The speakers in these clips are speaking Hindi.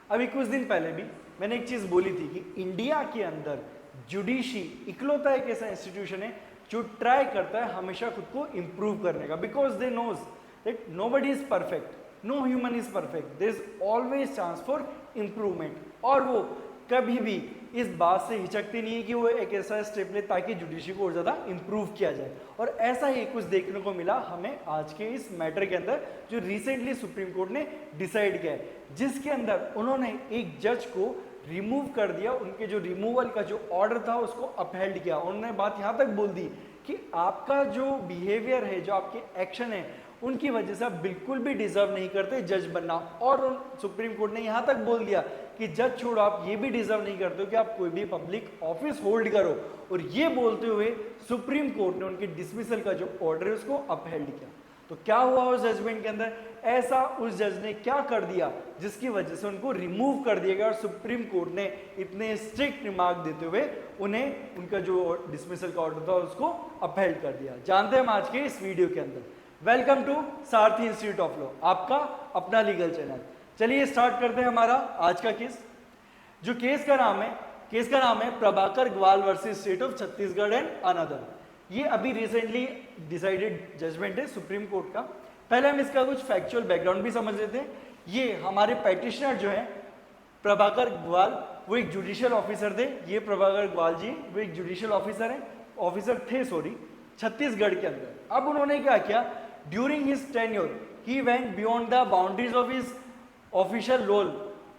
अभी कुछ दिन पहले भी मैंने एक चीज बोली थी कि इंडिया के अंदर जुडिशी इकलौता एक ऐसा इंस्टीट्यूशन है जो ट्राई करता है हमेशा खुद को इंप्रूव करने का, because they knows that nobody is perfect, no human is perfect, there is always chance for improvement. और वो कभी भी इस बात से हिचकती नहीं है कि वो एक ऐसा स्टेप ले ताकि जुडिशरी को और ज्यादा इंप्रूव किया जाए। और ऐसा ही कुछ देखने को मिला हमें आज के इस मैटर के अंदर जो रिसेंटली सुप्रीम कोर्ट ने डिसाइड किया है, जिसके अंदर उन्होंने एक जज को रिमूव कर दिया, उनके जो रिमूवल का जो ऑर्डर था उसको अपहेल्ड किया। उन्होंने बात यहाँ तक बोल दी कि आपका जो बिहेवियर है, जो आपके एक्शन है, उनकी वजह से आप बिल्कुल भी डिजर्व नहीं करते जज बनना। और सुप्रीम कोर्ट ने यहाँ तक बोल दिया कि जज छोड़ो, आप ये भी डिजर्व नहीं करते हो कि आप कोई भी पब्लिक ऑफिस होल्ड करो। और ये बोलते हुए सुप्रीम कोर्ट ने उनके डिसमिसल का जो ऑर्डर है उसको अपहेल्ड किया। तो क्या हुआ उस जजमेंट के अंदर, ऐसा उस जज ने क्या कर दिया जिसकी वजह से उनको रिमूव कर दिया गया और सुप्रीम कोर्ट ने इतने स्ट्रिक्ट रिमार्क देते हुए उन्हें उनका जो डिसमिसल का ऑर्डर था उसको अपहेल्ड कर दिया। जानते हैं हम आज के इस वीडियो के अंदर। Welcome to Sarathi institute of law, आपका अपना लीगल चैनल। चलिए स्टार्ट करते हैं हमारा आज का केस। जो केस का नाम है प्रभाकर ग्वाल versus state of Chhattisgarh and another. ये अभी रिसेंटली डिसाइडेड जजमेंट है सुप्रीम कोर्ट का। पहले हम इसका कुछ फैक्चुअल बैकग्राउंड भी समझ लेते हैं। ये हमारे पेटिशनर जो है प्रभाकर ग्वाल, वो एक जुडिशियल ऑफिसर थे। ये प्रभाकर ग्वाल जी वो एक जुडिशियल ऑफिसर थे छत्तीसगढ़ के अंदर। अब उन्होंने क्या किया, during his tenure he went beyond the boundaries of his official role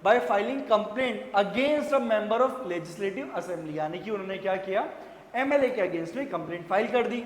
by filing complaint against a member of legislative assembly. यानी कि उन्होंने क्या किया, एमएलए के अगेंस्ट में कंप्लेंट फाइल कर दी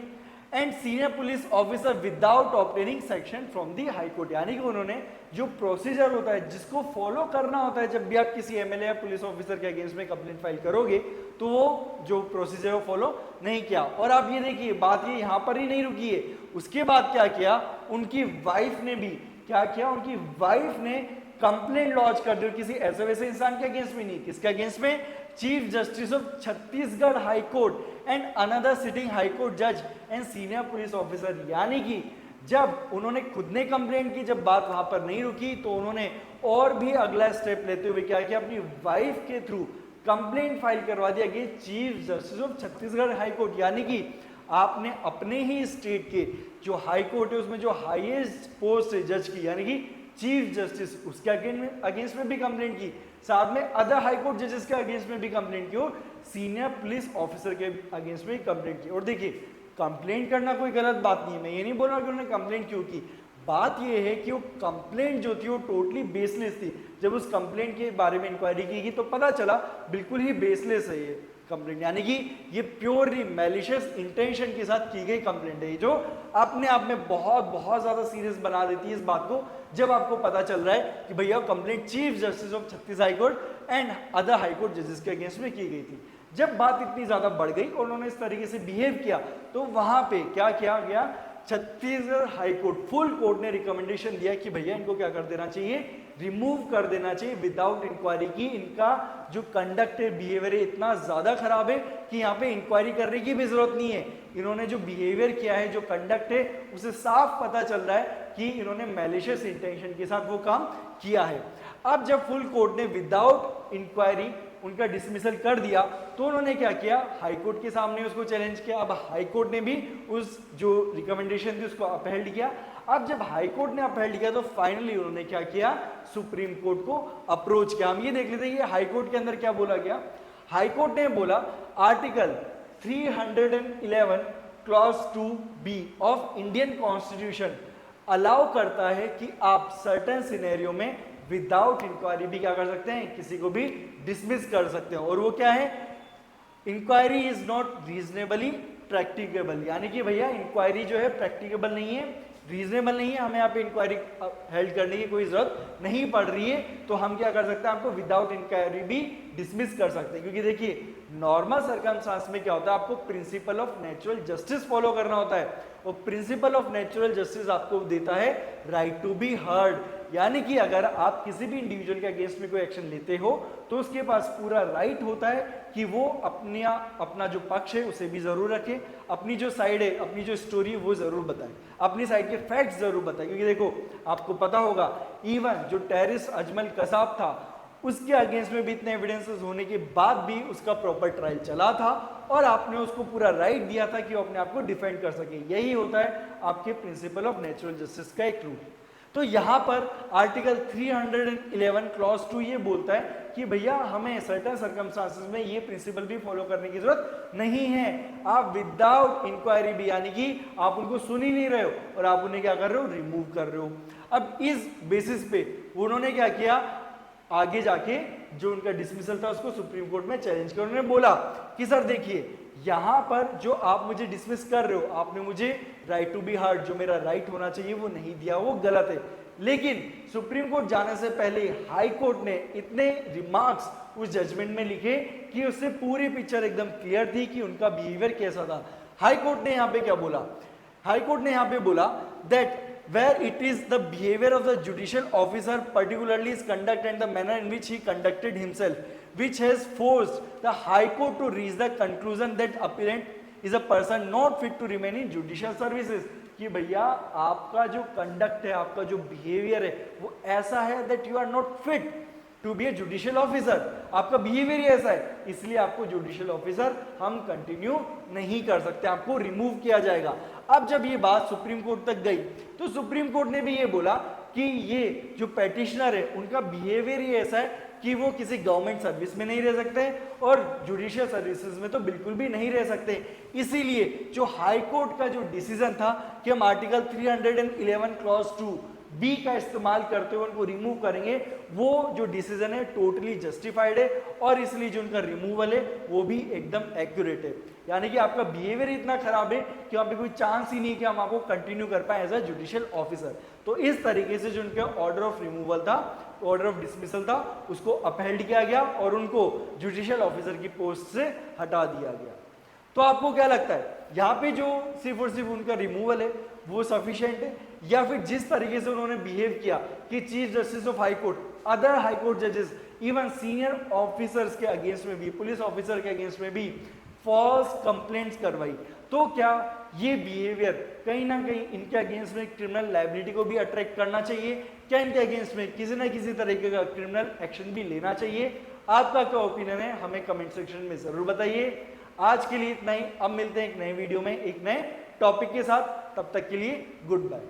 and senior police officer without obtaining section from the high court. यानी कि उन्होंने जो प्रोसीजर होता है जिसको फॉलो करना होता है जब भी आप किसी एमएलए या पुलिस ऑफिसर के अगेंस्ट में कंप्लेंट फाइल करोगे, तो वो जो प्रोसीजर वो फॉलो नहीं किया। और आप ये देखिए बात ये यहाँ पर ही नहीं रुकी है, उसके बाद क्या किया, उनकी वाइफ ने भी क्या किया, उनकी वाइफ ने कंप्लेंट लॉन्च कर दी किसी ऐसे वैसे इंसान के अगेंस्ट में नहीं, किसके अगेंस्ट में, chief justice of Chhattisgarh high court and another sitting high court जज एंड सीनियर पुलिस ऑफिसर। यानी कि जब उन्होंने खुद ने कंप्लेंट की, जब बात वहां पर नहीं रुकी तो उन्होंने और भी अगला स्टेप लेते हुए क्या किया, अपनी वाइफ के थ्रू कंप्लेंट फाइल करवा दिया कि chief justice of Chhattisgarh high court. यानी कि आपने अपने ही स्टेट के जो हाई कोर्ट है उसमें जो हाईएस्ट पोस्ट है जज की, यानी कि चीफ जस्टिस, उसके अगेंस्ट में भी कंप्लेंट की, साथ में अदर हाई कोर्ट जजेस के अगेंस्ट में भी कंप्लेंट की और सीनियर पुलिस ऑफिसर के अगेंस्ट में कंप्लेंट की। और देखिए कंप्लेंट करना कोई गलत बात नहीं है, मैं ये नहीं बोल रहा कि उन्होंने कंप्लेंट क्यों की, बात ये है कि वो कंप्लेंट जो थी वो टोटली बेसलेस थी। जब उस कंप्लेंट के बारे में इंक्वायरी की गई तो पता चला बिल्कुल ही बेसलेस है ये कंप्लेंट, यानी कि ये प्योरली मैलिशियस इंटेंशन के साथ की गई कंप्लेंट है, जो अपने आप में बहुत बहुत ज्यादा सीरियस बना देती है इस बात को जब आपको पता चल रहा है कि भैया complaint chief justice of Chhattisgarh high court and other high court जजेस के अगेंस्ट में की गई थी। जब बात इतनी ज्यादा बढ़ गई और उन्होंने इस तरीके से बिहेव किया तो वहां पे क्या किया गया, Chhattisgarh high court full court ने रिकमेंडेशन दिया कि भैया इनको क्या कर देना चाहिए, रिमूव कर देना चाहिए विदाउट इंक्वायरी की। इनका जो कंडक्ट है, बिहेवियर है, इतना ज्यादा खराब है कि यहाँ पे इंक्वायरी करने की भी जरूरत नहीं है। इन्होंने जो बिहेवियर किया है, जो कंडक्ट है, उसे साफ पता चल रहा है कि इन्होंने मैलिशियस इंटेंशन के साथ वो काम किया है। अब जब फुल कोर्ट ने विदाउट इंक्वायरी उनका डिसमिसल कर दिया तो उन्होंने क्या किया, हाई कोर्ट के सामने उसको चैलेंज किया। अब हाई कोर्ट ने भी उस जो रिकमेंडेशन थी उसको अपहेल्ड किया। अब जब हाई कोर्ट ने अपहेल्ड किया तो फाइनली उन्होंने क्या किया, सुप्रीम कोर्ट को अप्रोच किया। हम ये देख लेते हैं ये हाई कोर्ट के अंदर क्या बोला गया। हाई कोर्ट ने बोला article 311 clause 2B of Indian constitution allow करता है कि आप सर्टेन सिनेरियो में विदाउट इंक्वायरी भी क्या कर सकते हैं, किसी को भी डिसमिस कर सकते हैं। और वो क्या है, inquiry is not reasonably practicable. यानी कि भैया इंक्वायरी जो है प्रैक्टिकेबल नहीं है, रीजनेबल नहीं है, हमें यहाँ पे इंक्वायरी हेल्ड करने की कोई जरूरत नहीं पड़ रही है, तो हम क्या कर सकते हैं, आपको विदाउट इंक्वायरी भी डिसमिस कर सकते हैं। क्योंकि देखिए नॉर्मल सर्कमस्टांस में क्या होता है, आपको principle of natural justice follow करना होता है। और प्रिंसिपल ऑफ नेचुरल जस्टिस आपको देता है राइट टू बी हर्ड। यानी कि अगर आप किसी भी इंडिविजुअल के अगेंस्ट में कोई एक्शन लेते हो तो उसके पास पूरा राइट होता है कि वो अपना जो पक्ष है उसे भी जरूर रखे, अपनी जो साइड है, अपनी जो स्टोरी है वो जरूर बताए, अपनी साइड के फैक्ट्स जरूर बताए। क्योंकि देखो आपको पता होगा इवन जो टेररिस्ट अजमल कसाब था उसके अगेंस्ट में भी इतने एविडेंसेस होने के बाद भी उसका प्रॉपर ट्रायल चला था और आपने उसको पूरा राइट दिया था कि वो अपने आप को डिफेंड कर सके। यही होता है आपके प्रिंसिपल ऑफ नेचुरल जस्टिस का एक रूल। तो यहां पर आर्टिकल 311 क्लॉज 2 ये बोलता है कि भैया हमें सर्टेन सर्कमस्टांसेस में ये प्रिंसिपल भी फॉलो करने की जरूरत नहीं है। आप विदाउट इंक्वायरी भी, यानी कि आप उनको सुन ही नहीं रहे हो और आप उन्हें क्या कर रहे हो, रिमूव कर रहे हो। अब इस बेसिस पे उन्होंने क्या किया, आगे जाके जो उनका डिसमिसल था उसको सुप्रीम कोर्ट में चैलेंज किया। उन्होंने बोला कि सर देखिए यहां पर जो आप मुझे डिसमिस कर रहे हो, आपने मुझे राइट टू बी हर्ड, जो मेरा राइट होना चाहिए वो नहीं दिया, वो गलत है। लेकिन सुप्रीम कोर्ट जाने से पहले हाई कोर्ट ने इतने रिमार्क्स उस जजमेंट में लिखे कि उससे पूरी पिक्चर एकदम क्लियर थी कि उनका बिहेवियर कैसा था। हाई कोर्ट ने यहां पे क्या बोला, हाई कोर्ट ने यहां पे बोला that where it is the behavior of the judicial officer, particularly his conduct and the manner in which he conducted himself, which has forced the High Court to reach the conclusion that appellant is a person not fit to remain in judicial services. कि भैया आपका जो कंडक्ट है, आपका जो बिहेवियर है वो ऐसा है that you are not fit to be a judicial officer, आपका बिहेवियर ही ऐसा है, इसलिए आपको जुडिशियल ऑफिसर हम कंटिन्यू नहीं कर सकते, आपको रिमूव किया जाएगा। अब जब ये बात सुप्रीम कोर्ट तक गई तो सुप्रीम कोर्ट ने भी ये बोला कि ये जो पेटिशनर है उनका बिहेवियर ही ऐसा है कि वो किसी गवर्नमेंट सर्विस में नहीं रह सकते और जुडिशियल सर्विसेज में तो बिल्कुल भी नहीं रह सकते। इसीलिए जो हाई कोर्ट का जो डिसीजन था कि हम आर्टिकल 311 क्लॉज 2 बी का इस्तेमाल करते हुए उनको रिमूव करेंगे, वो जो डिसीजन है टोटली जस्टिफाइड है और इसलिए जो उनका रिमूवल है वो भी एकदम एक्यूरेट है। यानी कि आपका बिहेवियर इतना खराब है कि वहां पे कोई चांस ही नहीं कि हम आपको कंटिन्यू कर पाए एज अ जुडिशियल ऑफिसर। तो इस तरीके से जो उनका ऑर्डर ऑफ रिमूवल था, ऑर्डर ऑफ डिसमिसल था, उसको अपहेल्ड किया गया और उनको जुडिशियल ऑफिसर की पोस्ट से हटा दिया गया। तो आपको क्या लगता है यहाँ पे जो सिर्फ और सिर्फ उनका रिमूवल है वो सफिशिएंट है, या फिर जिस तरीके से उन्होंने बिहेव किया कि chief justice of high court, other high court जजेस, इवन सीनियर ऑफिसर्स के अगेंस्ट में भी, पुलिस ऑफिसर के अगेंस्ट में भी फॉल्स कंप्लेंट्स करवाई, तो क्या ये बिहेवियर कहीं ना कहीं इनके अगेंस्ट में क्रिमिनल लायबिलिटी को भी अट्रैक्ट करना चाहिए? क्या इनके अगेंस्ट में किसी ना किसी तरीके का क्रिमिनल एक्शन भी लेना चाहिए? आपका क्या ओपिनियन है हमें कमेंट सेक्शन में जरूर बताइए। आज के लिए इतना ही, अब मिलते हैं एक नए वीडियो में एक नए टॉपिक के साथ, तब तक के लिए गुड बाय।